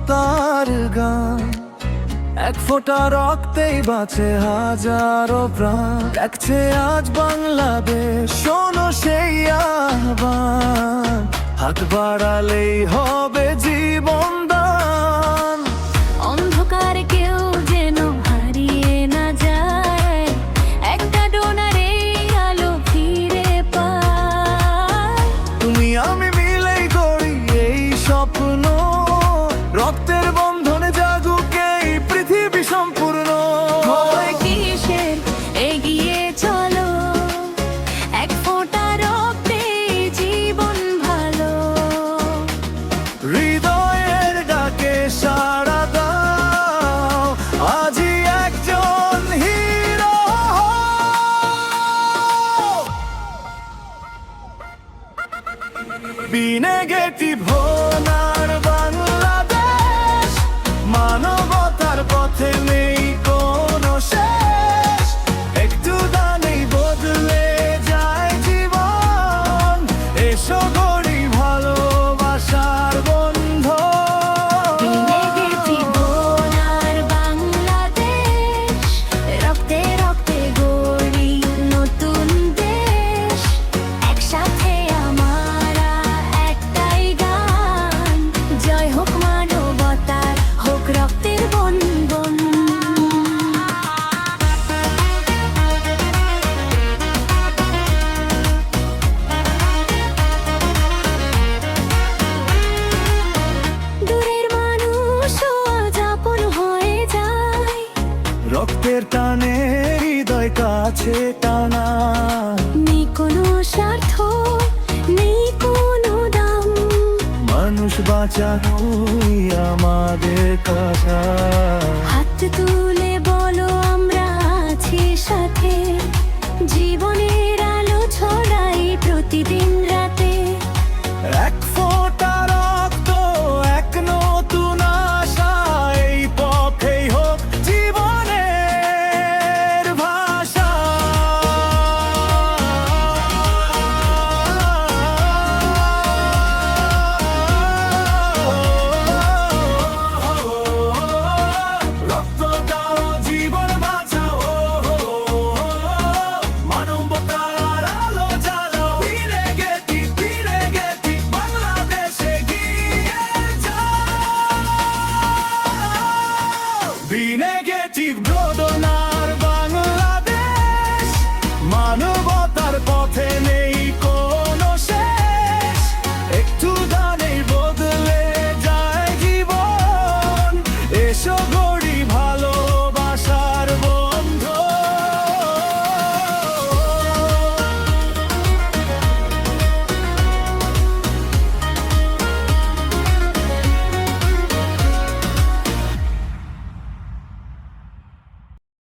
মানবতার গান। এক ফোঁটা রক্তেই বাঁচে হাজারো প্রাণ। দেখছে আজ বাংলাদেশ, শোনো সেই আহ্বান, হাত বাড়ালেই হবে জীবন দান। অন্ধকার কেউ যেন হারিয়ে না যায়, একটা ডোনারে আলো ফিরে পায়। তুমি আমি মিলেই গড়ি এই স্বপ্ন, রক্তের বন্ধনে জাগুক এই পৃথিবী সম্পূর্ণ। ভয় কিসের, এগিয়ে চলো, এক ফোঁটা রক্তে জীবন ভালো। হৃদয়ের ডাকে সাড়া দাও, আজই একজন হিরো হও। বি নেগেটিভ হোনার বাংলাদেশ, মানবতার পথে নেই কোনো শেষ। একটু দানেই বদলে যায় জীবন, এসো গড়ি ভালোবাসার বন্ধন। নেগেটিভ হোনার বাংলাদেশ, রক্তে রক্তে গড়ি নতুন দেশ। একসাথে আমরা একটাই গান, জয় হোক মানবতার, হোক রক্তের বন্ধন। দূরের মানুষও আজ আপন হয়ে যায়, রক্তের টানে হৃদয় কাছে টানা। নেই কোনো স্বার্থ, নেই কোনো দাম। মানুষ বাঁচানোই আমাদের কথা। হাত তুলে বলো আমরা আছি সাথে, জীবনের আলো ছড়াই প্রতিদিন রাতে। এক ফোঁটা রক্ত, এক নতুন আশা, এই পথেই হোক জীবনের ভাষা। রক্ত দাও, জীবন বাঁচাও, মানবতার আলো জ্বালাও। বি নেগেটিভ, বি নেগেটিভ, বাংলাদেশে গিয়ে যাও। বি নেগেটিভ, গ্রোথ না